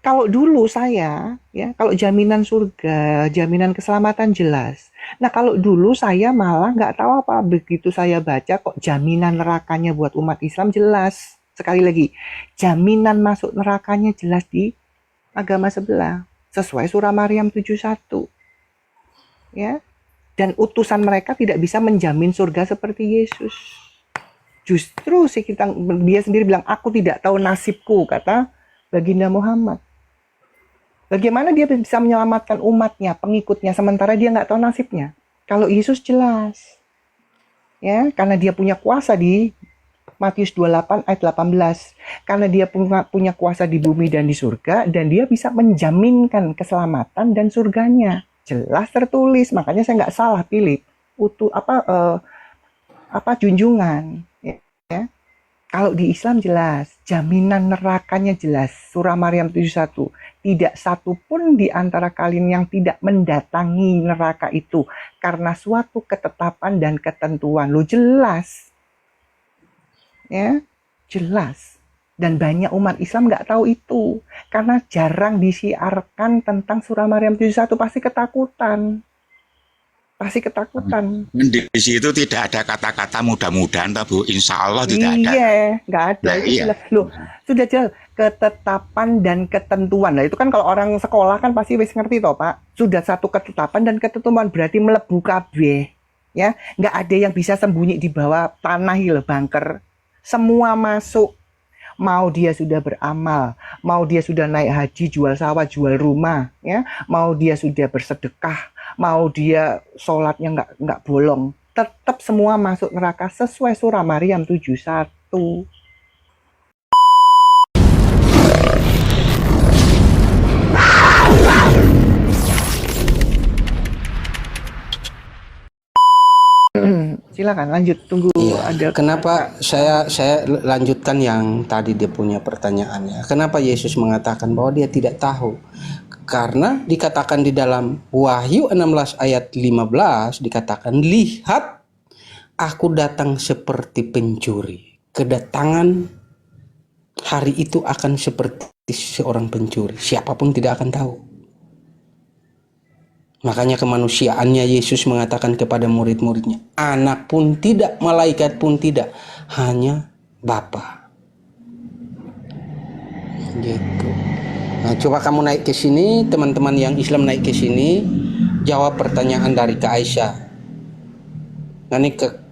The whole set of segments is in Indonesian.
Kalau dulu saya, ya, kalau jaminan surga, jaminan keselamatan jelas. Nah, kalau dulu saya malah nggak tahu apa, begitu saya baca kok jaminan nerakanya buat umat Islam jelas. Sekali lagi, jaminan masuk nerakanya jelas di agama sebelah, sesuai surah Maryam 71, ya. Dan utusan mereka tidak bisa menjamin surga seperti Yesus. Justru sih dia sendiri bilang, aku tidak tahu nasibku, kata baginda Muhammad. Bagaimana dia bisa menyelamatkan umatnya, pengikutnya, sementara dia nggak tahu nasibnya? Kalau Yesus jelas, ya, karena dia punya kuasa di Matius 28 ayat 18. Karena dia punya kuasa di bumi dan di surga, dan dia bisa menjaminkan keselamatan dan surganya. Jelas tertulis, makanya saya nggak salah pilih junjungan. Ya. Kalau di Islam jelas, jaminan nerakanya jelas. Surah Maryam 71. Tidak satu pun di antara kalian yang tidak mendatangi neraka itu karena suatu ketetapan dan ketentuan. Lo jelas. Ya, jelas. Dan banyak umat Islam nggak tahu itu. Karena jarang disiarkan tentang surah Maryam 71, pasti ketakutan. Pasti ketakutan. Di situ tidak ada kata-kata mudah-mudahan, Bu. Insya Allah tidak ada. Iya, nggak ada. Nah, Itu iya. jelas. Loh, sudah jelas ketetapan dan ketentuan. Nah, itu kan kalau orang sekolah kan pasti wis ngerti toh, Pak. Sudah satu ketetapan dan ketentuan berarti melebu kabeh. Ya, nggak ada yang bisa sembunyi di bawah tanah loh, bunker. Semua masuk. Mau dia sudah beramal, mau dia sudah naik haji, jual sawah, jual rumah, ya, mau dia sudah bersedekah, mau dia sholatnya nggak bolong, tetap semua masuk neraka sesuai surah Maryam 71. Silakan lanjut, tunggu ada. Kenapa saya lanjutkan yang tadi dia punya pertanyaannya. Kenapa Yesus mengatakan bahwa dia tidak tahu? Karena dikatakan di dalam Wahyu 16 ayat 15 dikatakan, lihat aku datang seperti pencuri. Kedatangan hari itu akan seperti seorang pencuri. Siapapun tidak akan tahu. Makanya kemanusiaannya Yesus mengatakan kepada murid-muridnya, anak pun tidak, malaikat pun tidak, hanya Bapa. Gitu. Nah, coba kamu naik ke sini, teman-teman yang Islam naik ke sini, jawab pertanyaan dari Kak Aisyah.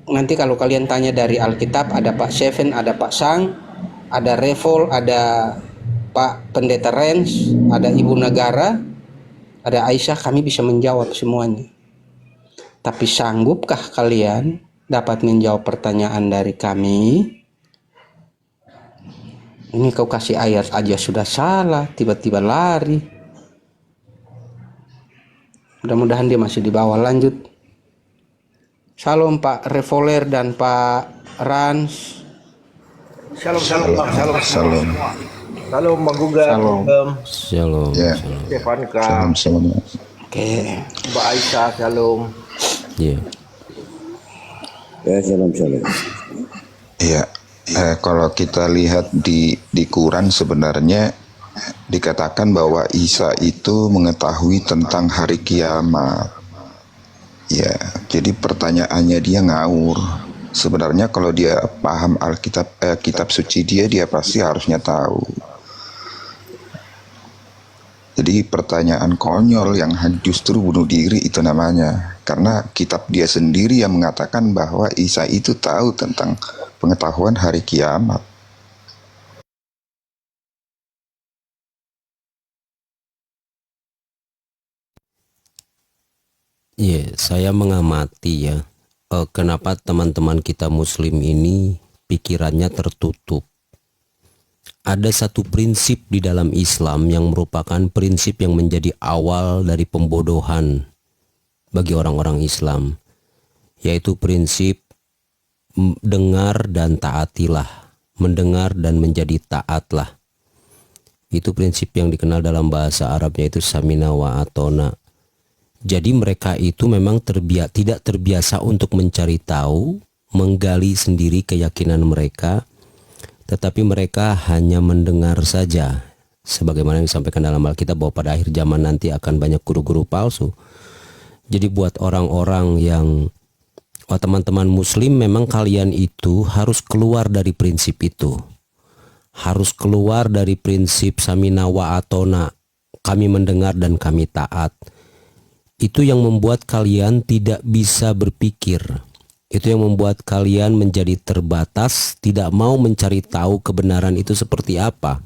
Nanti kalau kalian tanya dari Alkitab, ada Pak Seven, ada Pak Sang, ada Revol, ada Pak Pendeta Rens, ada Ibu Negara, ada Aisyah, kami bisa menjawab semuanya. Tapi sanggupkah kalian dapat menjawab pertanyaan dari kami? Ini kau kasih ayat aja sudah salah, tiba-tiba lari. Mudah-mudahan dia masih di bawah. Lanjut. Salam Pak Revoler dan Pak Rans. Shalom, Bang. Salam. Salam, Bang Guga. Shalom. Ya. Stefanka. Salam. Oke. Mbak Aisyah, shalom. Iya. Ya, shalom. Iya. Kalau kita lihat di Quran sebenarnya dikatakan bahwa Isa itu mengetahui tentang hari kiamat. Ya, jadi pertanyaannya dia ngawur. Sebenarnya kalau dia paham Alkitab, kitab suci dia pasti harusnya tahu. Jadi pertanyaan konyol yang justru bunuh diri itu namanya. Karena kitab dia sendiri yang mengatakan bahwa Isa itu tahu tentang pengetahuan hari kiamat. Iya, saya mengamati ya, kenapa teman-teman kita Muslim ini pikirannya tertutup. Ada satu prinsip di dalam Islam yang merupakan prinsip yang menjadi awal dari pembodohan bagi orang-orang Islam, yaitu prinsip dengar dan taatilah, mendengar dan menjadi taatlah. Itu prinsip yang dikenal dalam bahasa Arabnya itu samina wa atona. Jadi mereka itu memang tidak terbiasa untuk mencari tahu, menggali sendiri keyakinan mereka, tetapi mereka hanya mendengar saja. sebagaimana yang disampaikan dalam Alkitab bahwa pada akhir zaman nanti akan banyak guru-guru palsu. Jadi buat orang-orang yang teman-teman muslim, memang kalian itu harus keluar dari prinsip itu. Harus keluar dari prinsip samina wa atona, kami mendengar dan kami taat. Itu yang membuat kalian tidak bisa berpikir. Itu yang membuat kalian menjadi terbatas, tidak mau mencari tahu kebenaran itu seperti apa.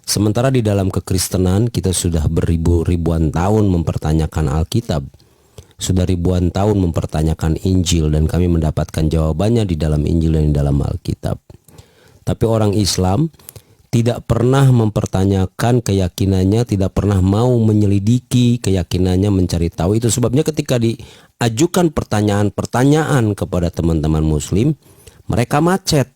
Sementara di dalam kekristenan kita sudah beribu-ribuan tahun mempertanyakan Alkitab. Sudah ribuan tahun mempertanyakan Injil, dan kami mendapatkan jawabannya di dalam Injil dan di dalam Alkitab. Tapi orang Islam tidak pernah mempertanyakan keyakinannya, tidak pernah mau menyelidiki keyakinannya, mencari tahu. Itu sebabnya ketika diajukan pertanyaan-pertanyaan kepada teman-teman muslim, mereka macet.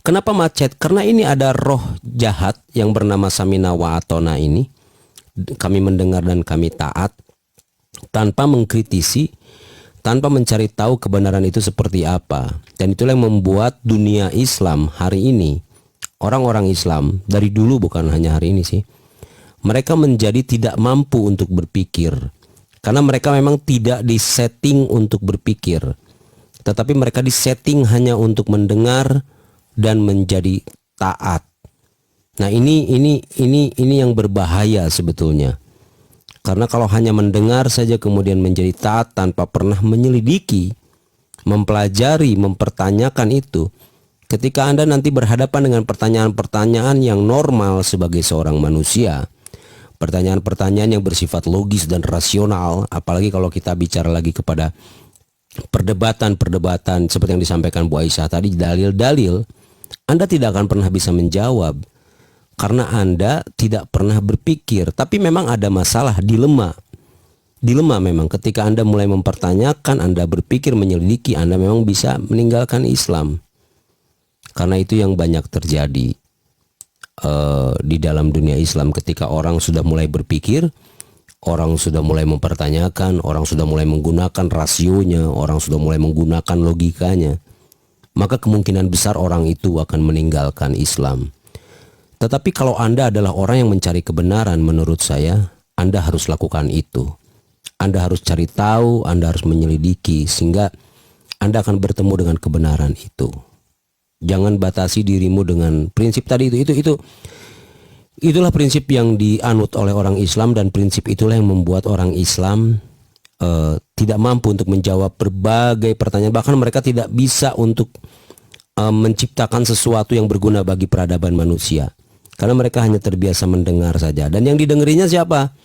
Kenapa macet? Karena ini ada roh jahat yang bernama samina wa atona ini. Kami mendengar dan kami taat, tanpa mengkritisi, tanpa mencari tahu kebenaran itu seperti apa. Dan itulah yang membuat dunia Islam hari ini, orang-orang Islam dari dulu, bukan hanya hari ini sih, mereka menjadi tidak mampu untuk berpikir. Karena mereka memang tidak disetting untuk berpikir, tetapi mereka disetting hanya untuk mendengar dan menjadi taat. Nah, ini yang berbahaya sebetulnya. Karena kalau hanya mendengar saja kemudian menjadi taat tanpa pernah menyelidiki, mempelajari, mempertanyakan itu, ketika Anda nanti berhadapan dengan pertanyaan-pertanyaan yang normal sebagai seorang manusia, pertanyaan-pertanyaan yang bersifat logis dan rasional, apalagi kalau kita bicara lagi kepada perdebatan-perdebatan seperti yang disampaikan Bu Aisyah tadi, dalil-dalil, Anda tidak akan pernah bisa menjawab. Karena Anda tidak pernah berpikir. Tapi memang ada masalah, dilema. Dilema memang ketika Anda mulai mempertanyakan, Anda berpikir, menyelidiki, Anda memang bisa meninggalkan Islam. Karena itu yang banyak terjadi di dalam dunia Islam. Ketika orang sudah mulai berpikir, orang sudah mulai mempertanyakan, orang sudah mulai menggunakan rasionya, orang sudah mulai menggunakan logikanya, maka kemungkinan besar orang itu akan meninggalkan Islam. Tetapi kalau Anda adalah orang yang mencari kebenaran, menurut saya Anda harus lakukan itu. Anda harus cari tahu, Anda harus menyelidiki, sehingga Anda akan bertemu dengan kebenaran itu. Jangan batasi dirimu dengan prinsip tadi itu. Itulah prinsip yang dianut oleh orang Islam, dan prinsip itulah yang membuat orang Islam tidak mampu untuk menjawab berbagai pertanyaan. Bahkan mereka tidak bisa untuk menciptakan sesuatu yang berguna bagi peradaban manusia. Karena mereka hanya terbiasa mendengar saja. Dan yang didengerinya siapa?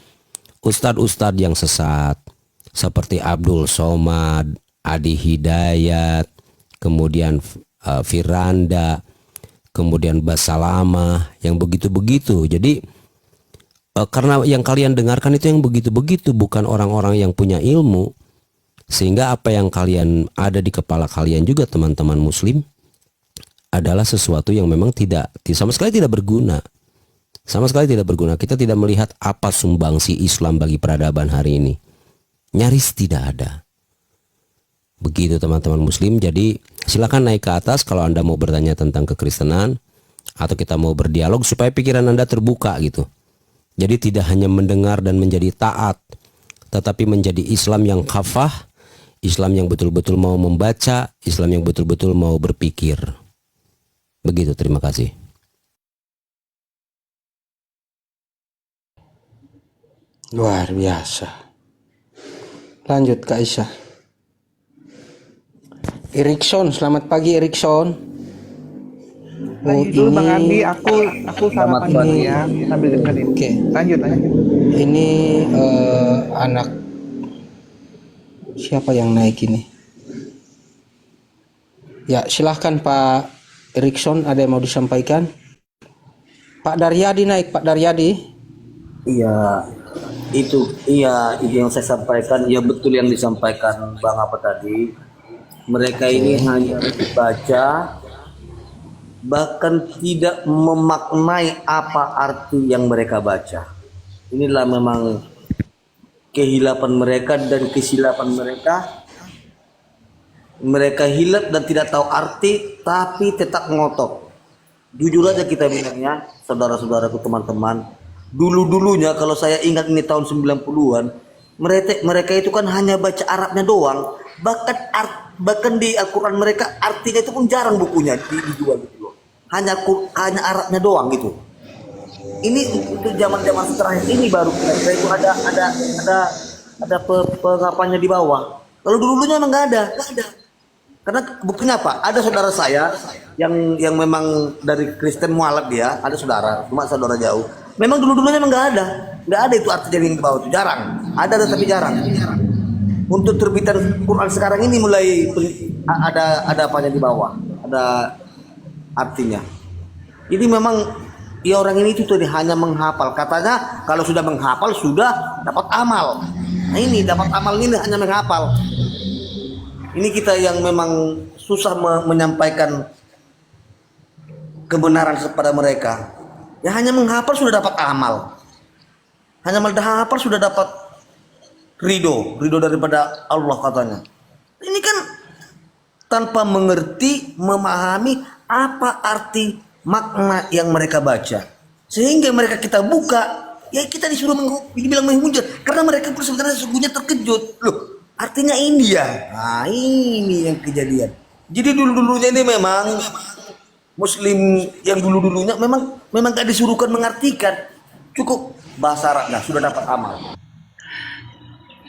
Ustadz-ustadz yang sesat, seperti Abdul Somad, Adi Hidayat, kemudian Firanda, kemudian Basalamah, yang begitu-begitu. Jadi karena yang kalian dengarkan itu yang begitu-begitu, bukan orang-orang yang punya ilmu. Sehingga apa yang kalian ada di kepala kalian juga, teman-teman muslim, adalah sesuatu yang memang sama sekali tidak berguna. Sama sekali tidak berguna. Kita tidak melihat apa sumbangsi Islam bagi peradaban hari ini. Nyaris tidak ada. Begitu teman-teman muslim. Jadi silakan naik ke atas kalau Anda mau bertanya tentang kekristenan, atau kita mau berdialog supaya pikiran Anda terbuka gitu. Jadi tidak hanya mendengar dan menjadi taat, tetapi menjadi Islam yang kafah, Islam yang betul-betul mau membaca, Islam yang betul-betul mau berpikir. Begitu, terima kasih. Luar biasa. Lanjut Kak Aisyah. Erikson, selamat pagi Erikson. Lanjut dulu Bang Andi, aku sarapan dulu ya sambil dengerin. Oke. Lanjut. Ini anak siapa yang naik ini? Ya, silahkan Pak Erikson, ada yang mau disampaikan? Pak Daryadi naik, Pak Daryadi. Iya, itu yang saya sampaikan. Ya betul yang disampaikan Bang apa tadi. Mereka ini hanya dibaca, bahkan tidak memaknai apa arti yang mereka baca. Inilah memang kehilapan mereka dan kesilapan mereka. Mereka hilap dan tidak tahu arti, tapi tetap ngotot. Jujur aja kita bilangnya, saudara-saudaraku, teman-teman. Dulu-dulunya kalau saya ingat ini tahun 90-an, mereka itu kan hanya baca Arabnya doang. Bahkan di Al-Qur'an mereka artinya itu pun jarang bukunya dijual gitu loh. Hanya Arabnya doang gitu. Ini untuk zaman-zaman terakhir ini baru kira itu ada pengapannya di bawah. Kalau dulunya emang nggak ada. Karena buktinya apa? Ada saudara saya yang memang dari Kristen mualaf, dia ada saudara, cuma saudara jauh. Memang dulunya emang nggak ada itu arti dari yang di bawah itu, jarang. Ada tapi jarang. Untuk terbitan Quran sekarang ini mulai ada apanya di bawah, ada artinya. Jadi memang ya orang ini itu tadi hanya menghafal. Katanya kalau sudah menghafal sudah dapat amal. Nah ini dapat amal ini hanya menghafal. Ini kita yang memang susah menyampaikan kebenaran kepada mereka. Ya hanya menghafal sudah dapat amal. Hanya menghafal sudah dapat ridho daripada Allah katanya. Ini kan tanpa mengerti, memahami apa arti makna yang mereka baca, sehingga mereka kita buka, ya kita disuruh dibilang menghujat karena mereka pun sebenarnya sesungguhnya terkejut loh, artinya ini ya. Nah ini yang kejadian. Jadi dulunya ini memang Muslim yang dulunya memang gak disuruhkan mengartikan, cukup bahasa Arabnya sudah dapat amal.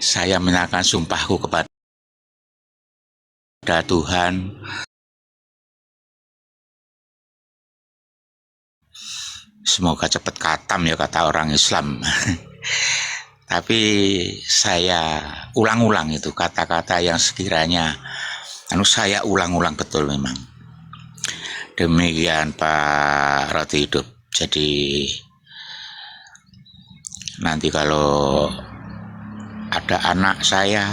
Saya menyatakan sumpahku kepada Tuhan, semoga cepat khatam ya kata orang Islam. Tapi saya ulang-ulang itu kata-kata yang sekiranya saya ulang-ulang betul memang. Demikian Pak Roti Hidup. Jadi nanti kalau ada anak saya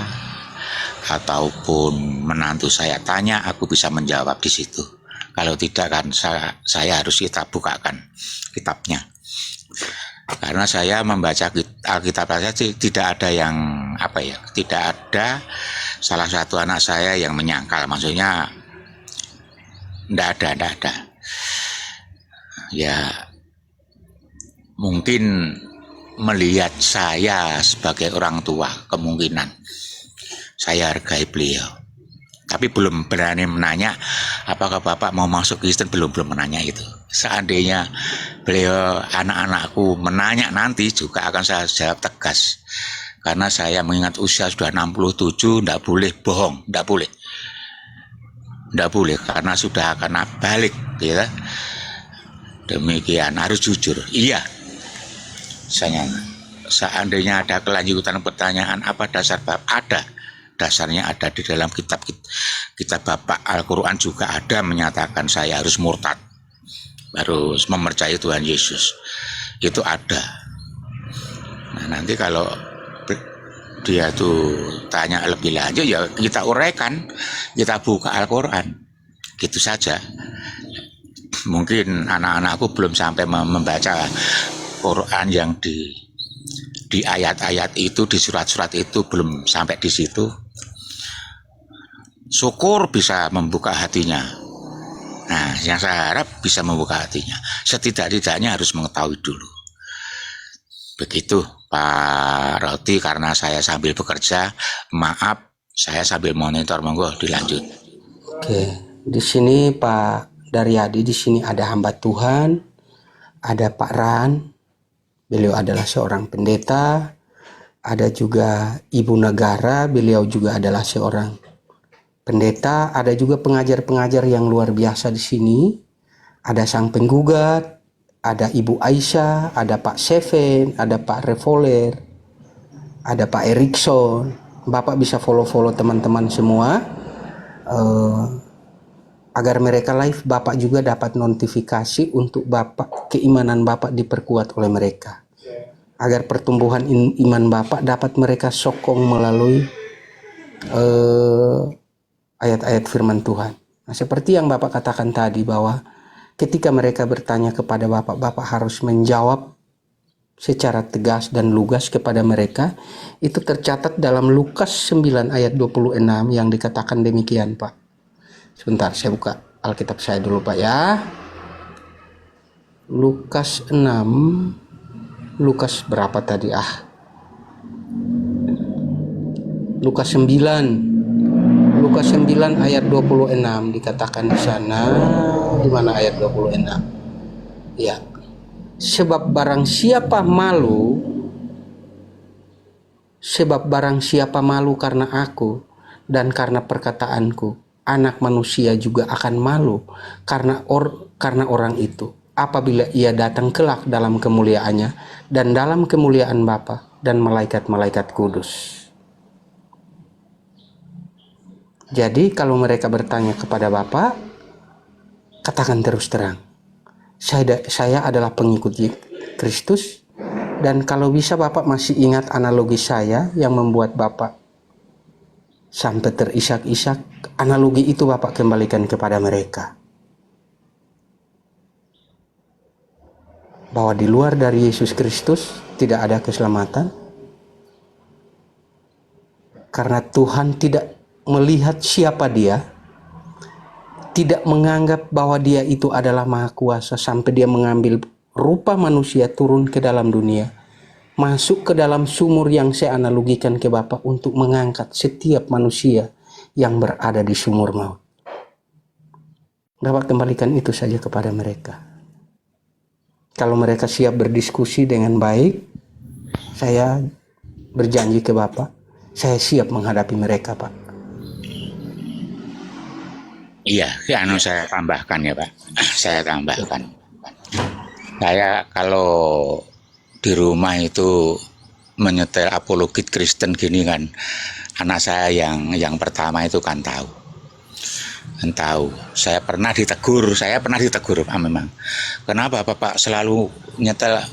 ataupun menantu saya tanya, aku bisa menjawab di situ. Kalau tidak kan saya harus kita bukakan kitabnya. Karena saya membaca Alkitab saja tidak ada yang tidak ada salah satu anak saya yang menyangkal, maksudnya tidak ada. Ya mungkin melihat saya sebagai orang tua, kemungkinan saya hargai beliau. Tapi belum berani menanya apakah Bapak mau masuk Kristen, belum menanya itu. Seandainya beliau anak-anakku menanya nanti juga akan saya jawab tegas. Karena saya mengingat usia sudah 67, tidak boleh bohong, tidak boleh karena sudah akan balik, ya. Demikian harus jujur. Iya. Seandainya ada kelanjutan pertanyaan apa dasar bab, ada dasarnya, ada di dalam kitab Bapak Al-Quran juga ada menyatakan saya harus murtad, harus mempercayai Tuhan Yesus, itu ada. Nah nanti kalau dia tuh tanya lebih lanjut ya kita uraikan, kita buka Al-Quran, gitu saja. Mungkin anak-anakku belum sampai membaca Quran yang di ayat-ayat itu, di surat-surat itu belum sampai di situ. Syukur bisa membuka hatinya. Nah, yang saya harap bisa membuka hatinya. Setidak-tidaknya harus mengetahui dulu. Begitu Pak Roti, karena saya sambil bekerja, maaf saya sambil monitor, monggo dilanjut. Oke, di sini Pak Daryadi, di sini ada hamba Tuhan, ada Pak Ran. Beliau adalah seorang pendeta. Ada juga Ibu Negara, beliau juga adalah seorang pendeta. Ada juga pengajar-pengajar yang luar biasa di sini. Ada sang penggugat, ada Ibu Aisyah, ada Pak Seven, ada Pak Revoler, ada Pak Erikson. Bapak bisa follow-follow teman-teman semua. Agar mereka live, Bapak juga dapat notifikasi untuk Bapak, keimanan Bapak diperkuat oleh mereka. Agar pertumbuhan iman Bapak dapat mereka sokong melalui ayat-ayat firman Tuhan. Nah, seperti yang Bapak katakan tadi bahwa ketika mereka bertanya kepada Bapak, Bapak harus menjawab secara tegas dan lugas kepada mereka. Itu tercatat dalam Lukas 9 ayat 26 yang dikatakan demikian, Pak. Sebentar, saya buka Alkitab saya dulu, Pak, ya. Lukas 6, Lukas berapa tadi? Lukas 9. Lukas 9 ayat 26 dikatakan di sana. Di mana ayat 26? Ya. Sebab barang siapa malu karena aku dan karena perkataanku, anak manusia juga akan malu karena orang itu, apabila ia datang kelak dalam kemuliaannya dan dalam kemuliaan Bapa dan malaikat-malaikat kudus. Jadi kalau mereka bertanya kepada Bapa, katakan terus terang, saya adalah pengikut Kristus, dan kalau bisa Bapak masih ingat analogi saya yang membuat Bapak sampai terisak-isak, analogi itu Bapak kembalikan kepada mereka. Bahwa di luar dari Yesus Kristus tidak ada keselamatan. Karena Tuhan tidak melihat siapa dia, tidak menganggap bahwa dia itu adalah maha kuasa sampai dia mengambil rupa manusia turun ke dalam dunia, masuk ke dalam sumur yang saya analogikan ke Bapak untuk mengangkat setiap manusia yang berada di sumur maut. Bapak kembalikan itu saja kepada mereka. Kalau mereka siap berdiskusi dengan baik, saya berjanji ke Bapak, saya siap menghadapi mereka, Pak. Iya, saya tambahkan ya Pak. Saya tambahkan. Saya kalau di rumah itu menyetel apologet Kristen gini kan, anak saya yang pertama itu kan tahu. Saya pernah ditegur Pak memang. Kenapa Bapak selalu nyetel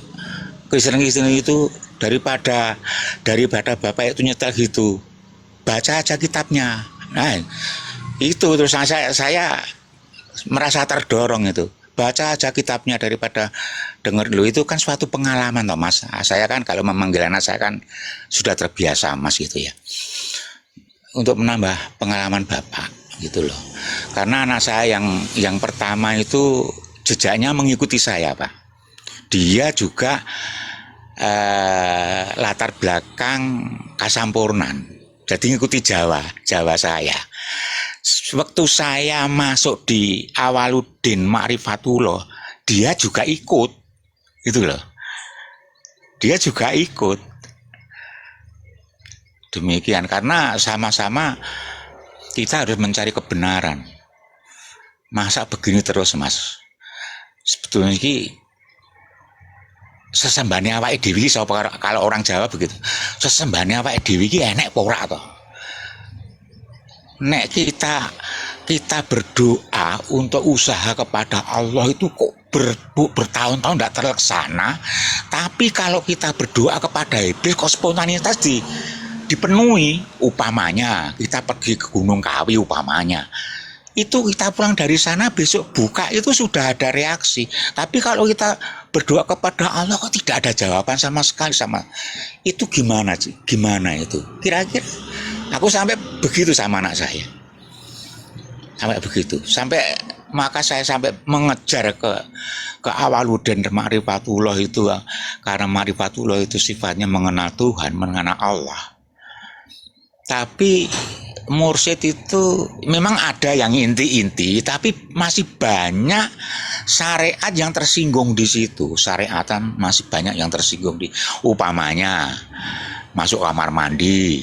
Kristen itu daripada Bapak itu nyetel gitu. Baca aja kitabnya. Nah, itu terus saya merasa terdorong itu. Baca aja kitabnya daripada dengar dulu, itu kan suatu pengalaman toh Mas. Saya kan kalau memanggil anak saya kan sudah terbiasa Mas gitu ya. Untuk menambah pengalaman Bapak gitu loh. Karena anak saya yang pertama itu jejaknya mengikuti saya Pak. Dia juga latar belakang Kasampurnan. Jadi ngikuti Jawa saya. Waktu saya masuk di Awaludin Ma'rifatullah, dia juga ikut. Gitu loh. Dia juga ikut. Demikian, karena sama-sama kita harus mencari kebenaran. Masa begini terus, Mas? Sebetulnya ini sesembahane awake dhewe kalau orang Jawa begitu. Sesembahane awake dhewe iki enek apa ora to? Nek kita berdoa untuk usaha kepada Allah itu kok bertahun-tahun tidak terlaksana, tapi kalau kita berdoa kepada iblis kok spontanitas dipenuhi. Upamanya kita pergi ke Gunung Kawi umpamanya, itu kita pulang dari sana besok buka itu sudah ada reaksi. Tapi kalau kita berdoa kepada Allah kok tidak ada jawaban sama sekali itu gimana sih? Gimana itu? Kira-kira aku sampai begitu sama anak saya. Maka saya sampai mengejar ke Awaludin Ma'rifatullah itu, karena Ma'rifatullah itu sifatnya mengenal Tuhan, mengenal Allah. Tapi mursyid itu memang ada yang inti-inti, tapi masih banyak syariat yang tersinggung di situ. Syariatan masih banyak yang tersinggung upamanya masuk kamar mandi,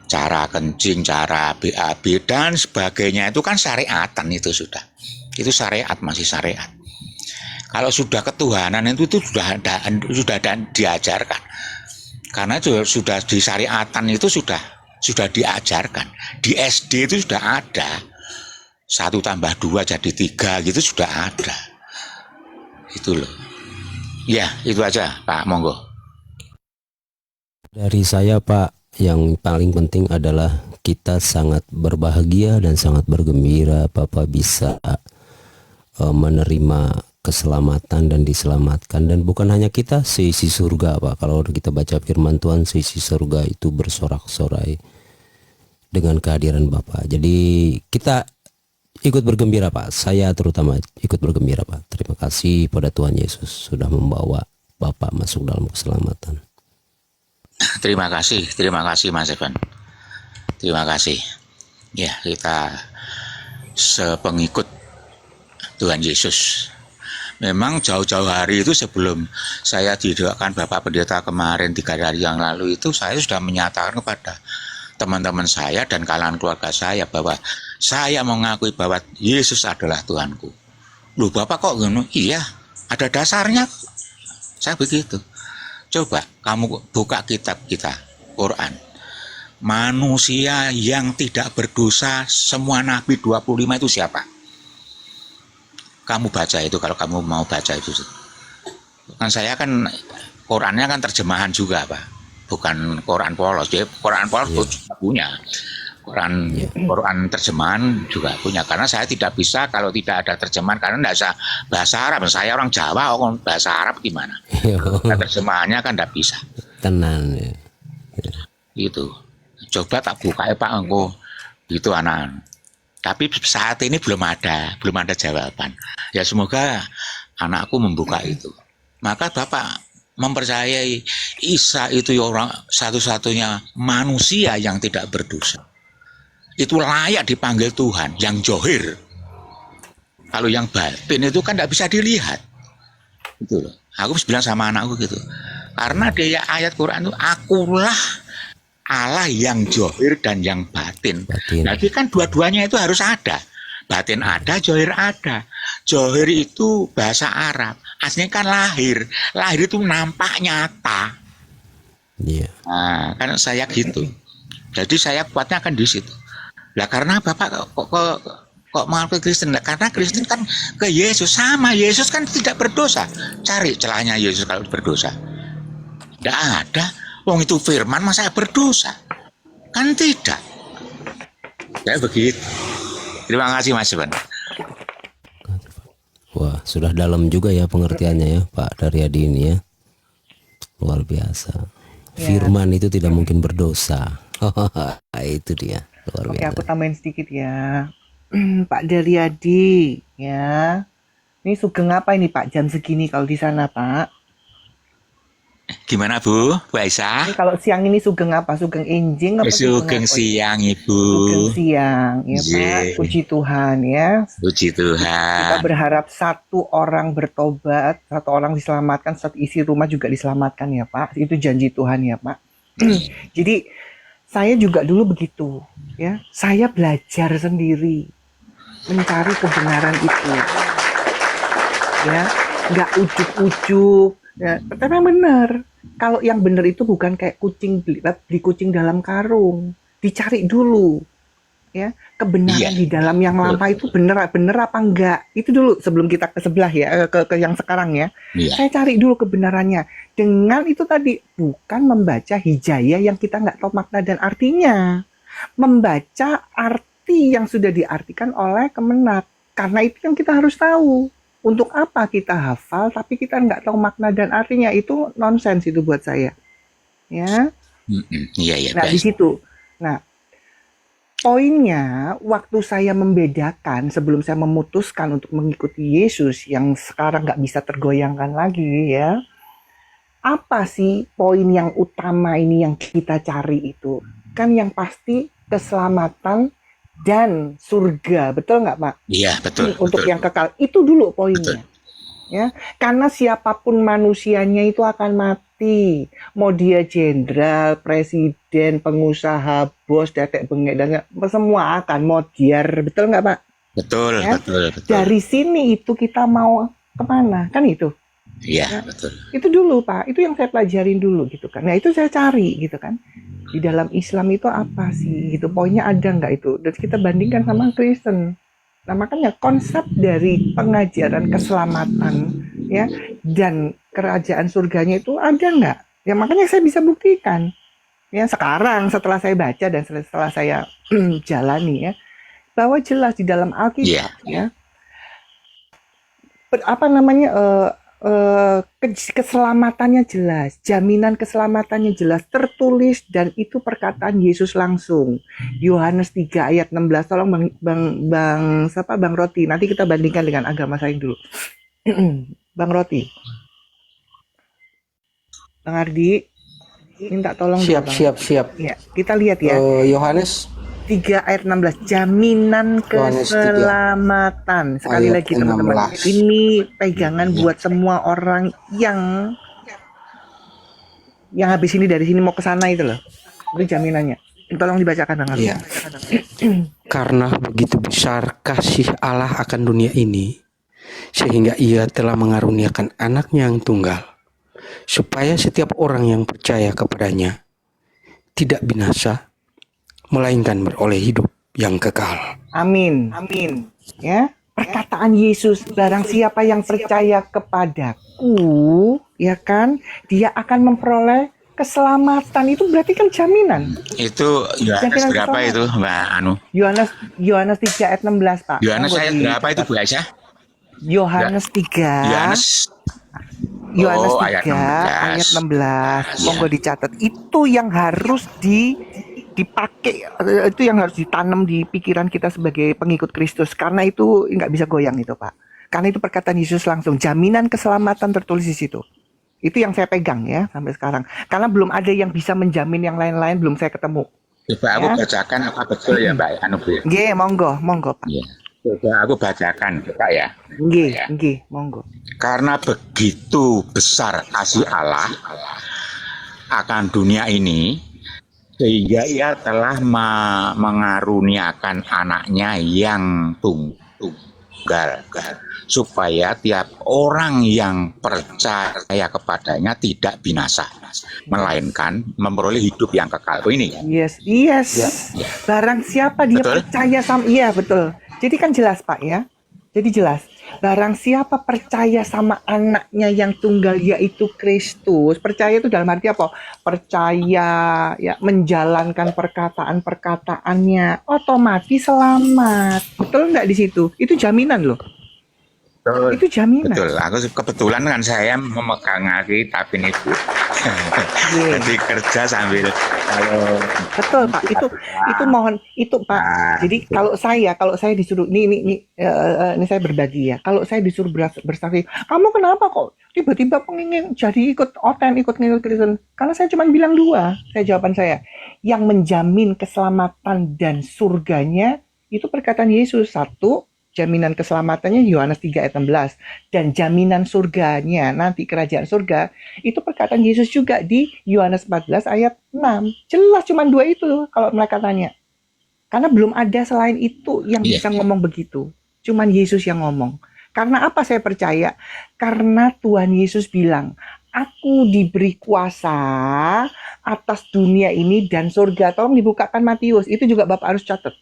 cara kencing, cara BAB dan sebagainya, itu kan syariatan itu sudah. Itu syariat, masih syariat. Kalau sudah ketuhanan itu sudah diajarkan. Karena itu sudah di syariatan itu sudah diajarkan. Di SD itu sudah ada. 1 tambah 2 jadi 3 gitu sudah ada. Itu loh. Ya, itu aja Pak, monggo. Dari saya Pak, yang paling penting adalah kita sangat berbahagia dan sangat bergembira Bapak bisa menerima keselamatan dan diselamatkan, dan bukan hanya kita, seisi surga Pak. Kalau kita baca firman Tuhan, seisi surga itu bersorak-sorai dengan kehadiran Bapak. Jadi kita ikut bergembira Pak. Saya terutama ikut bergembira Pak. Terima kasih pada Tuhan Yesus sudah membawa Bapak masuk dalam keselamatan. Terima kasih Mas Evan. Terima kasih. Ya, kita sepengikut Tuhan Yesus. Memang jauh-jauh hari itu sebelum saya didoakan Bapak Pendeta kemarin 3 hari yang lalu itu, saya sudah menyatakan kepada teman-teman saya dan kalangan keluarga saya bahwa saya mengakui bahwa Yesus adalah Tuhanku. Loh Bapak kok gini? Iya, ada dasarnya. Saya begitu. Coba kamu buka kitab kita, Quran. Manusia yang tidak berdosa semua nabi 25 itu siapa? Kamu baca itu kalau kamu mau baca itu. Kan saya kan Qurannya kan terjemahan juga Pak, bukan Quran polos. Jadi Quran polos juga punya, Quran terjemahan juga punya. Karena saya tidak bisa kalau tidak ada terjemahan, karena tidak bisa bahasa Arab. Saya orang Jawa, bahasa Arab gimana? Nah, terjemahannya kan tidak bisa. Tenang ya. Gitu. Coba tak buka ya Pak engko gitu anak. Tapi saat ini belum ada jawaban. Ya semoga anakku membuka itu. Maka Bapak mempercayai Isa itu orang satu-satunya manusia yang tidak berdosa. Itu layak dipanggil Tuhan, yang johir. Kalau yang batin itu kan tidak bisa dilihat. Gitu loh. Aku bilang sama anakku gitu. Karena dia ayat Quran itu, akulah Allah yang johir dan yang batin. Jadi kan dua-duanya itu harus ada. Batin ada, johir ada. Johir itu bahasa Arab. Aslinya kan lahir. Lahir itu nampak nyata. Iya. Nah, kan saya gitu. Jadi saya kuatnya kan di situ. Lah karena Bapak kok mengakui Kristen? Karena Kristen kan ke Yesus sama. Yesus kan tidak berdosa. Cari celahnya Yesus kalau berdosa. Tidak ada. Wong itu firman masa berdosa? Kan tidak. Ya begitu. Terima kasih Mas Iwan. Wah, sudah dalam juga ya pengertiannya ya Pak Daryadi ini ya. Luar biasa. Firman itu tidak mungkin berdosa. Itu dia. Luar Oke, biasa. aku tambahin sedikit ya. Pak Daryadi, ya. Ini sugeng apa ini Pak? Jam segini kalau di sana Pak? Gimana Bu Aisyah? Ini kalau siang ini sugeng apa? Sugeng enjing apa Sugeng apa? siang Ibu. Sugeng siang, ya Pak. Iya. Puji Tuhan ya. Puji Kita Tuhan. berharap satu orang bertobat, satu orang diselamatkan, satu isi rumah juga diselamatkan ya Pak. Itu janji Tuhan ya Pak. Jadi saya juga dulu begitu ya. Saya belajar sendiri mencari kebenaran itu. Ya, nggak ujuk-ujuk. Ya, tapi yang benar. Kalau yang benar itu bukan kayak kucing beli kucing dalam karung. Dicari dulu. Ya, kebenaran Iya. di dalam yang lama itu benar apa enggak? Itu dulu sebelum kita ke sebelah ya, ke yang sekarang ya. Iya. Saya cari dulu kebenarannya. Dengan itu tadi bukan membaca hijayah yang kita nggak tahu makna dan artinya. Membaca arti yang sudah diartikan oleh Kemenak. Karena itu yang kita harus tahu. Untuk apa kita hafal tapi kita nggak tahu makna dan artinya, itu nonsens itu buat saya. Ya. Iya. Nah, di situ. Nah, poinnya waktu saya membedakan sebelum saya memutuskan untuk mengikuti Yesus yang sekarang nggak bisa tergoyangkan lagi ya. Apa sih poin yang utama ini yang kita cari itu? Kan yang pasti keselamatan dan surga, betul nggak Pak? Iya, betul. Untuk betul. yang kekal, itu dulu poinnya. Betul. Ya, karena siapapun manusianya itu akan mati. Mau dia jenderal, presiden, pengusaha, bos, tetek bengek, dan semua akan mau diar, betul nggak Pak? Betul, Ya? betul. Dari sini itu kita mau kemana? Kan itu. Iya, betul. Itu dulu Pak, itu yang saya pelajarin dulu gitu kan. Nah itu saya cari gitu kan. Di dalam Islam itu apa sih gitu, poinnya ada nggak itu, dan kita bandingkan sama Kristen. Nah makanya konsep dari pengajaran keselamatan ya dan kerajaan surganya itu ada nggak ya, makanya saya bisa buktikan ya sekarang setelah saya baca dan setelah saya jalani ya, bahwa jelas di dalam Alkitab ya keselamatannya jelas, jaminan keselamatannya jelas, tertulis, dan itu perkataan Yesus langsung. Yohanes 3 ayat 16. Tolong Bang Roti, nanti kita bandingkan dengan agama saya dulu. Bang Roti. Bang Ardi, minta tolong dulu, Bang. Siap. Ya, kita lihat ya. Yohanes 3 ayat 16, jaminan Yohanes 3 keselamatan. Sekali ayat lagi teman-teman, 16. ini pegangan buat semua orang yang habis ini dari sini mau ke sana itu loh. Itu jaminannya. Tolong dibacakan Bang Ardi. Iya. Karena begitu besar kasih Allah akan dunia ini, sehingga Ia telah mengaruniakan anaknya yang tunggal, supaya setiap orang yang percaya kepadanya tidak binasa, melainkan beroleh hidup yang kekal. Amin. Ya, perkataan Yesus, barang siapa yang percaya kepadaku, ya kan, dia akan memperoleh keselamatan. Itu berarti kan jaminan. Itu Yohanes Jaminan berapa keselamatan. itu Mbak Anu? Yohanes 3 ayat 16, Pak. Yohanes Monggo ayat di- berapa itu Bu Aisyah? Yohanes 3 Yohanes ayat 16. Ya. Monggo dicatat. Itu yang harus dipakai, itu yang harus ditanam di pikiran kita sebagai pengikut Kristus, karena itu nggak bisa goyang itu, Pak. Karena itu perkataan Yesus langsung, jaminan keselamatan tertulis di situ. Itu yang saya pegang ya sampai sekarang. Karena belum ada yang bisa menjamin yang lain-lain, belum saya ketemu. Coba aku Ya. bacakan apa betul ya Mbak Anu Bu? Ya? Nggih, monggo, Pak. Iya. Coba aku bacakan Pak ya. Nggih, monggo. Karena begitu besar kasih Allah akan dunia ini, sehingga Ia telah mengaruniakan anaknya yang tunggal, supaya tiap orang yang percaya kepadanya tidak binasa, melainkan memperoleh hidup yang kekal. Oh, ini. Yes. Barang siapa dia Betul? percaya sama, iya betul. Jadi kan jelas Pak ya. Jadi jelas. Barang siapa percaya sama anaknya yang tunggal, yaitu Kristus. Percaya itu dalam arti apa? Percaya ya, menjalankan perkataan-perkataannya, otomatis selamat. Betul nggak di situ? Itu jaminan loh. Betul. Itu jaminan. Betul. Aku kebetulan kan saya memegang Alkitab ini Bu. Iya. Jadi kerja sambil kalau Betul Pak, itu mohon itu Pak. Jadi kalau saya disuruh ini saya berbagi ya. Kalau saya disuruh bersaksi, kamu kenapa kok tiba-tiba pengen jadi ikut ngikut Kristen? Karena saya cuma bilang dua. Jawaban saya, yang menjamin keselamatan dan surganya itu perkataan Yesus. Satu, jaminan keselamatannya Yohanes 3 ayat 16, dan jaminan surganya nanti kerajaan surga itu perkataan Yesus juga di Yohanes 14 ayat 6. Jelas cuma dua itu kalau mereka tanya. Karena belum ada selain itu yang bisa ngomong begitu. Cuman Yesus yang ngomong. Karena apa saya percaya? Karena Tuhan Yesus bilang, aku diberi kuasa atas dunia ini dan surga. Tolong dibukakan Matius. Itu juga Bapak harus catat.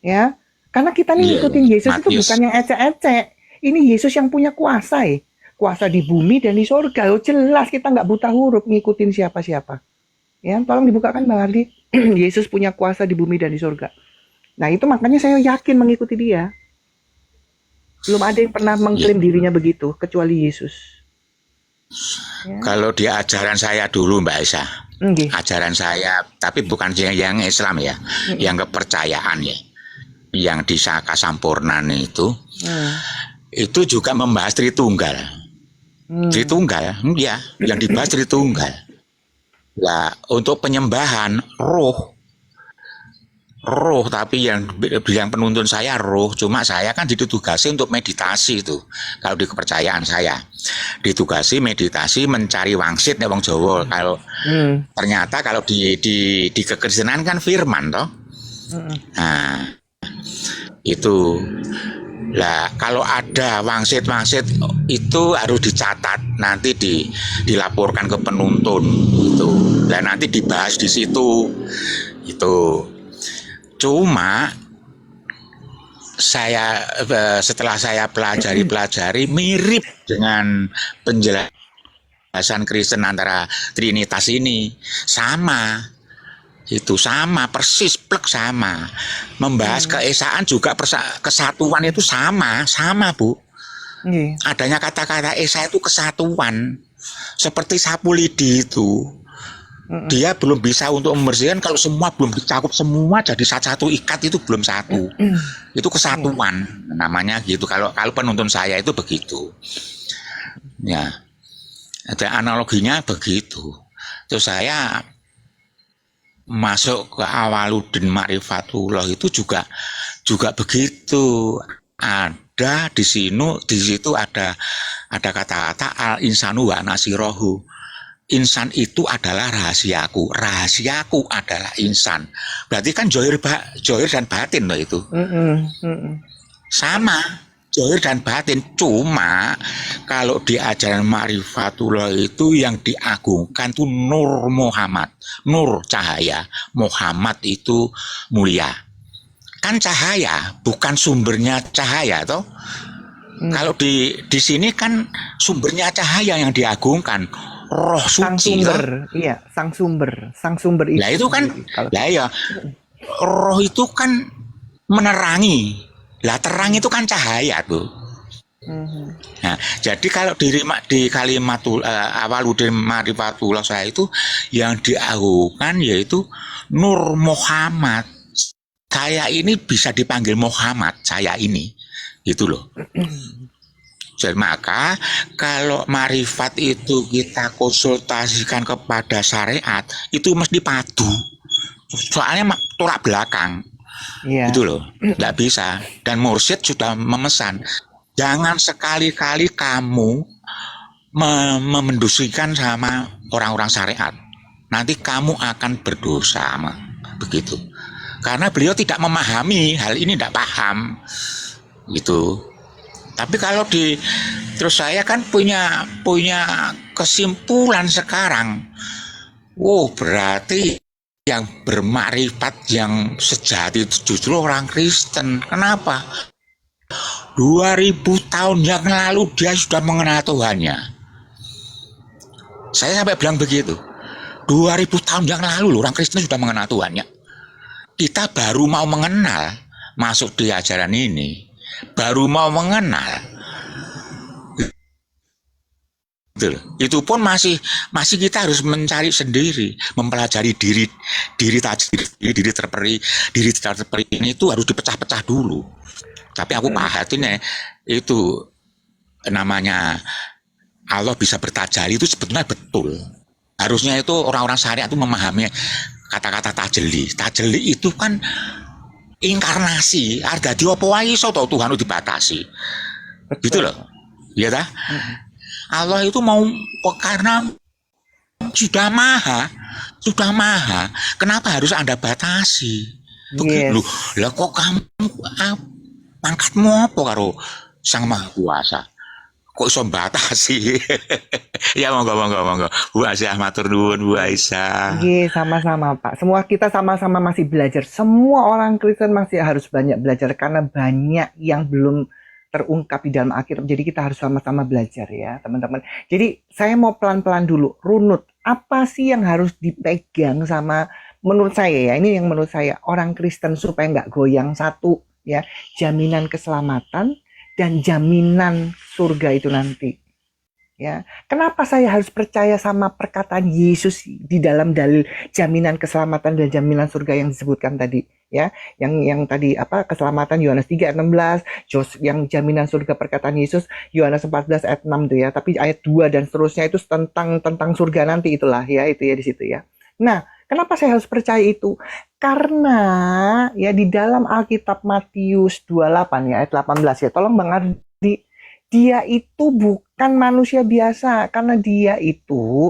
Ya. Karena kita nih ngikutin Yesus itu Matius. bukan yang ecek-ecek. Ini Yesus yang punya kuasa ya. Kuasa di bumi dan di surga. Oh, jelas kita nggak buta huruf ngikutin siapa-siapa. Ya, tolong dibukakan Bang Ardi. Yesus punya kuasa di bumi dan di surga. Nah, itu makanya saya yakin mengikuti dia. Belum ada yang pernah mengklaim dirinya begitu, kecuali Yesus. kalau di ajaran saya dulu Mbak Aisyah, Nggih. ajaran saya, tapi bukan yang Islam ya, yang kepercayaan ya, yang di Saka Sampurnan itu juga membahas Tritunggal. Tritunggal, ya, yang dibahas Tritunggal. Lah, untuk penyembahan roh, tapi yang bilang penuntun saya roh, cuma saya kan ditugasi untuk meditasi itu. Kalau di kepercayaan saya, ditugasi meditasi mencari wangsit nek wong Jawa. Kalau ternyata kalau di kekristenan kan firman toh. Nah, itu lah, kalau ada wangsit itu harus dicatat, nanti dilaporkan ke penuntun itu. Lah nanti dibahas di situ itu. Cuma saya setelah saya pelajari mirip dengan penjelasan Kristen antara Trinitas ini, sama. Itu sama, persis plek sama. Membahas keesaan juga kesatuan itu sama Bu. Nggih. Adanya kata-kata Esa itu kesatuan. Seperti sapu lidi itu. Dia belum bisa untuk membersihkan kalau semua belum dicakup semua jadi satu ikat itu belum satu. Itu kesatuan namanya gitu. Kalau penuntun saya itu begitu. Ya. Ada analoginya begitu. Terus saya masuk ke Awaludin Ma'rifatullah itu juga begitu. Ada di situ ada kata-kata al insanu wa nasirohu. Insan itu adalah rahasiaku adalah insan. Berarti kan zohir dan batin loh itu. Sama zohir dan batin, cuma kalau di ajaran Ma'rifatullah itu yang diagungkan tuh Nur Muhammad, Nur cahaya, Muhammad itu mulia. Kan cahaya, bukan sumbernya cahaya toh. Kalau di sini kan sumbernya cahaya yang diagungkan, roh Sang suci sumber, iya, sang sumber itu. Lah itu kan, Kalau lah ya, roh itu kan menerangi. Lah terang itu kan cahaya tuh. Nah, jadi kalau di kalimatul Awaludin Ma'rifatullah saya itu yang diagungkan yaitu Nur Muhammad. Saya ini bisa dipanggil Muhammad, saya ini, gitu loh. Jadi maka kalau marifat itu kita konsultasikan kepada syariat itu mesti padu. Soalnya tolak belakang, iya. gitu loh, nggak bisa. Dan mursyid sudah memesan, jangan sekali-kali kamu memendusikan sama orang-orang syariat. Nanti kamu akan berdosa, begitu. Karena beliau tidak memahami hal ini, tidak paham, gitu. Tapi kalau terus saya kan punya kesimpulan sekarang. Berarti yang bermakrifat yang sejati itu justru orang Kristen. Kenapa? 2000 tahun yang lalu dia sudah mengenal Tuhannya. Saya sampai bilang begitu. 2000 tahun yang lalu orang Kristen sudah mengenal Tuhannya. Kita baru mau mengenal, masuk di ajaran ini, baru mau mengenal. Itu pun masih kita harus mencari sendiri, mempelajari diri terperi ini itu harus dipecah-pecah dulu. Tapi aku perhatiin itu namanya Allah bisa bertajali itu sebetulnya betul. Harusnya itu orang-orang syariat itu memahami kata-kata tajelli. Tajelli itu kan inkarnasi. Ada di apa wae iso to Tuhan itu dibatasi. Gitu loh. Iya dah. Allah itu mau karena sudah maha. Kenapa harus Anda batasi? Begitu. Lah kok kamu pangkatmu apa karo Sang Maha Kuasa? Kok iso batasi? Ya monggo. Bu Aisyah matur nuwun Bu Aisyah. Nggih, sama-sama Pak. Semua kita sama-sama masih belajar. Semua orang Kristen masih harus banyak belajar karena banyak yang belum terungkap di dalam Alkitab. Jadi kita harus sama-sama belajar ya, teman-teman. Jadi saya mau pelan-pelan dulu runut. Apa sih yang harus dipegang sama menurut saya ya? Ini yang menurut saya orang Kristen supaya nggak goyang. Satu ya, jaminan keselamatan dan jaminan surga itu nanti. Ya, kenapa saya harus percaya sama perkataan Yesus di dalam dalil jaminan keselamatan dan jaminan surga yang disebutkan tadi, ya? Yang tadi apa? Keselamatan Yohanes 3 ayat 16, yang jaminan surga perkataan Yesus Yohanes 14 ayat 6 tuh ya. Tapi ayat 2 dan seterusnya itu tentang surga nanti itulah ya, itu ya di situ ya. Nah, kenapa saya harus percaya itu? Karena ya di dalam Alkitab Matius 28 ya ayat 18 ya. Tolong Bang Ardi, dia itu bukan manusia biasa karena dia itu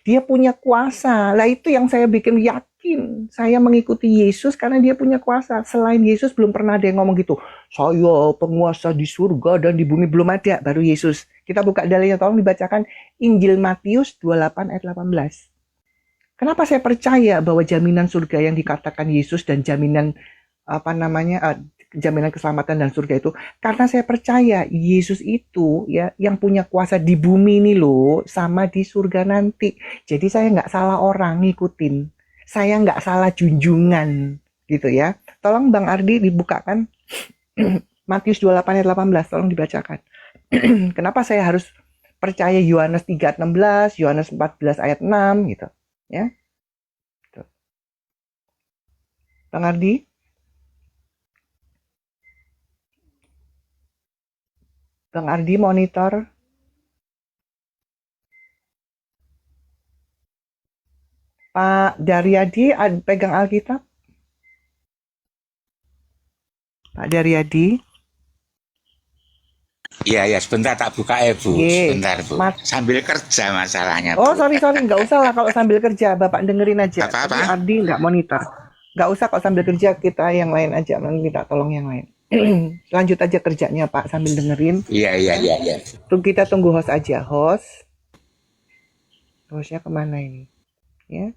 dia punya kuasa. Lah itu yang saya bikin yakin. Saya mengikuti Yesus karena dia punya kuasa. Selain Yesus belum pernah ada yang ngomong gitu. Saya penguasa di surga dan di bumi, belum ada, baru Yesus. Kita buka dalilnya, tolong dibacakan Injil Matius 28 ayat 18. Kenapa saya percaya bahwa jaminan surga yang dikatakan Yesus dan jaminan jaminan keselamatan dan surga itu? Karena saya percaya Yesus itu ya yang punya kuasa di bumi ini loh, sama di surga nanti. Jadi saya nggak salah orang ngikutin. Saya nggak salah junjungan gitu ya. Tolong Bang Ardi dibukakan Matius 28 ayat 18, tolong dibacakan. Kenapa saya harus percaya Yohanes 3:16, Yohanes 14 ayat 6 gitu. Ya. Gitu. Bang Ardi? Bang Ardi monitor. Pak Daryadi pegang Alkitab? Pak Daryadi? Iya, sebentar tak buka Bu. Ye. Sebentar Bu. Sambil kerja masalahnya Bu. Oh, sorry, nggak usah lah kalau sambil kerja, Bapak dengerin aja. Apa-apa? Tapi Ardi nggak monitor. Nggak usah kalau sambil kerja, kita yang lain aja, minta tolong yang lain. Lanjut aja kerjanya Pak sambil dengerin. Iya. Kita tunggu host aja, hostnya kemana ini? Ya,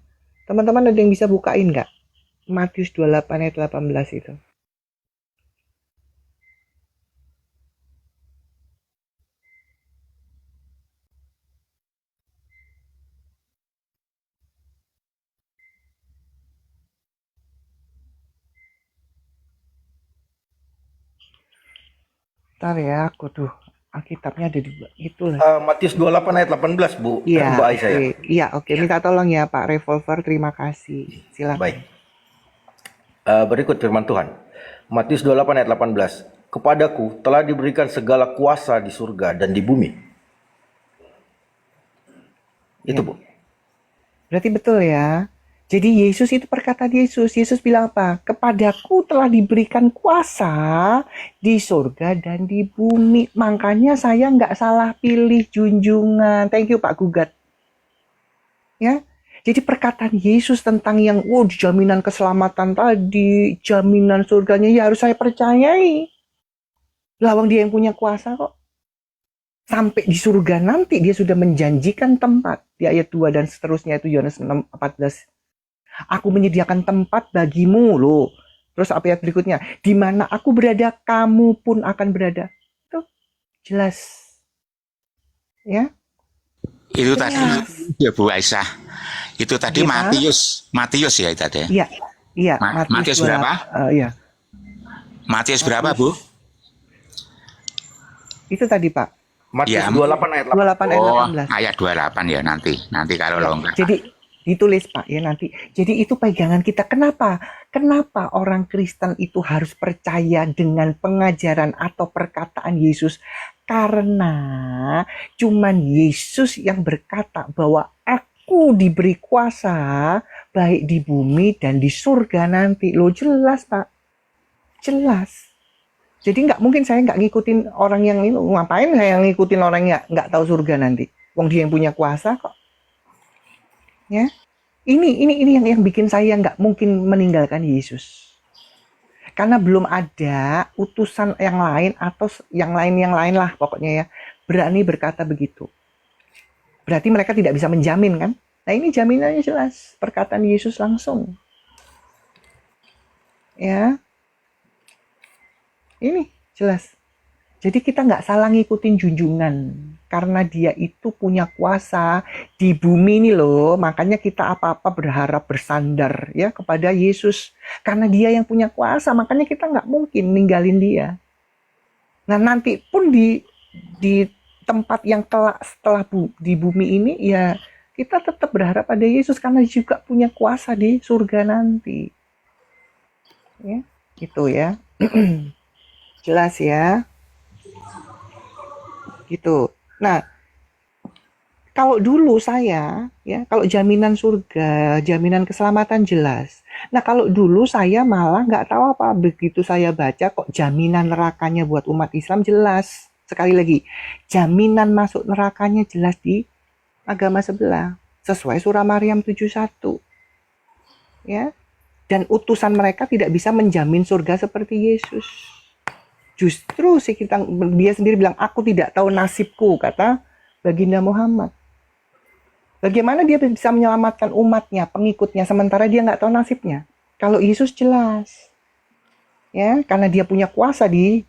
teman-teman ada yang bisa bukain nggak? Matius 28 ayat 18 itu. Ntar ya, aku tuh Alkitabnya ada di itu lah. Matius 28 ayat 18, Bu. Iya, Mbak Aisyah ya. Iya, oke. Minta tolong ya Pak Revolver, terima kasih. Silakan. Baik. Berikut firman Tuhan. Matius 28 ayat 18. Kepadaku telah diberikan segala kuasa di surga dan di bumi. Itu, Bu. Berarti betul ya. Jadi Yesus itu perkataan Yesus. Yesus bilang apa? Kepadaku telah diberikan kuasa di surga dan di bumi. Makanya saya nggak salah pilih junjungan. Thank you Pak Gugat. Ya. Jadi perkataan Yesus tentang yang jaminan keselamatan tadi, jaminan surganya, ya harus saya percayai. Lawang dia yang punya kuasa kok. Sampai di surga nanti dia sudah menjanjikan tempat. Di ayat 2 dan seterusnya itu Yohanes 6:14. Aku menyediakan tempat bagimu loh. Terus apa ayat berikutnya? Di mana aku berada, kamu pun akan berada. Tuh, jelas. Ya. Itu tadi ya Bu Aisyah. Itu tadi Ya. Matius ya itu tadi. Iya. Matius berapa? Iya. Matius berapa Bu? Itu tadi Pak. Matius Ya. 28 ayat 18. 28 ayat 18. Ayat 28 ya nanti kalau longgar. Jadi ditulis Pak ya nanti. Jadi itu pegangan kita. Kenapa orang Kristen itu harus percaya dengan pengajaran atau perkataan Yesus? Karena cuman Yesus yang berkata bahwa aku diberi kuasa baik di bumi dan di surga nanti. Loh jelas Pak. Jelas. Jadi nggak mungkin saya nggak ngikutin orang yang ini. Ngapain saya ngikutin orang yang nggak tahu surga nanti? Wong dia yang punya kuasa kok. Ya, ini yang bikin saya nggak mungkin meninggalkan Yesus. Karena belum ada utusan yang lain atau yang lain lah pokoknya ya berani berkata begitu. Berarti mereka tidak bisa menjamin kan? Nah ini jaminannya jelas, perkataan Yesus langsung. Ya, ini jelas. Jadi kita nggak salah ngikutin junjungan. Karena dia itu punya kuasa di bumi ini loh. Makanya kita apa-apa berharap bersandar ya kepada Yesus. Karena dia yang punya kuasa. Makanya kita nggak mungkin ninggalin dia. Nah nanti pun di tempat yang setelah di bumi ini ya kita tetap berharap pada Yesus. Karena dia juga punya kuasa di surga nanti. Ya, gitu ya. Jelas ya. Gitu. Nah, kalau dulu saya, ya, kalau jaminan surga, jaminan keselamatan jelas. Nah, kalau dulu saya malah nggak tahu apa, begitu saya baca kok jaminan nerakanya buat umat Islam jelas. Sekali lagi, jaminan masuk nerakanya jelas di agama sebelah. Sesuai surah Maryam 71. Ya. Dan utusan mereka tidak bisa menjamin surga seperti Yesus. Justru dia sendiri bilang, aku tidak tahu nasibku, kata baginda Muhammad. Bagaimana dia bisa menyelamatkan umatnya, pengikutnya, sementara dia nggak tahu nasibnya? Kalau Yesus jelas. Ya, karena dia punya kuasa di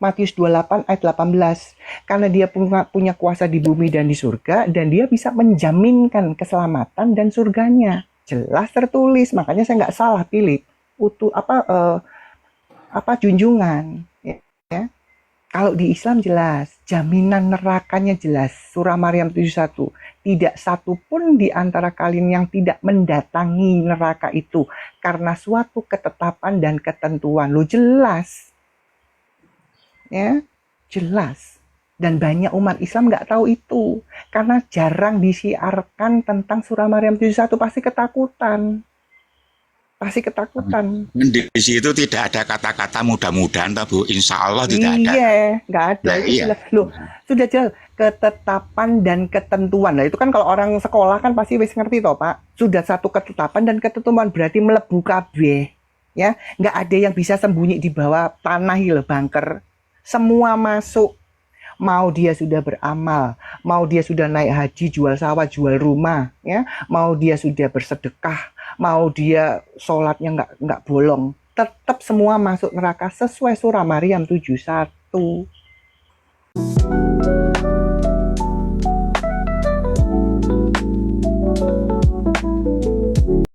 Matius 28 ayat 18. Karena dia punya kuasa di bumi dan di surga, dan dia bisa menjaminkan keselamatan dan surganya. Jelas tertulis, makanya saya nggak salah pilih junjungan. Ya. Kalau di Islam jelas, jaminan nerakanya jelas. Surah Maryam 71. Tidak satu pun di antara kalian yang tidak mendatangi neraka itu karena suatu ketetapan dan ketentuan. Lo jelas. Ya, jelas. Dan banyak umat Islam nggak tahu itu. Karena jarang disiarkan tentang surah Maryam 71, pasti ketakutan. Pasti ketakutan. Di situ tidak ada kata-kata mudah-mudahan, toh, Bu. Insya Allah tidak ada. Iya, nggak ada. Nah, Itu iya. jelas. Loh, sudah jelas ketetapan dan ketentuan. Nah, itu kan kalau orang sekolah kan pasti wis ngerti toh, Pak. Sudah satu ketetapan dan ketentuan berarti melebu kabeh. Ya, nggak ada yang bisa sembunyi di bawah tanah lho, bunker. Semua masuk. Mau dia sudah beramal, mau dia sudah naik haji, jual sawah, jual rumah, ya, mau dia sudah bersedekah, mau dia sholatnya nggak bolong, tetap semua masuk neraka sesuai surah Maryam 71.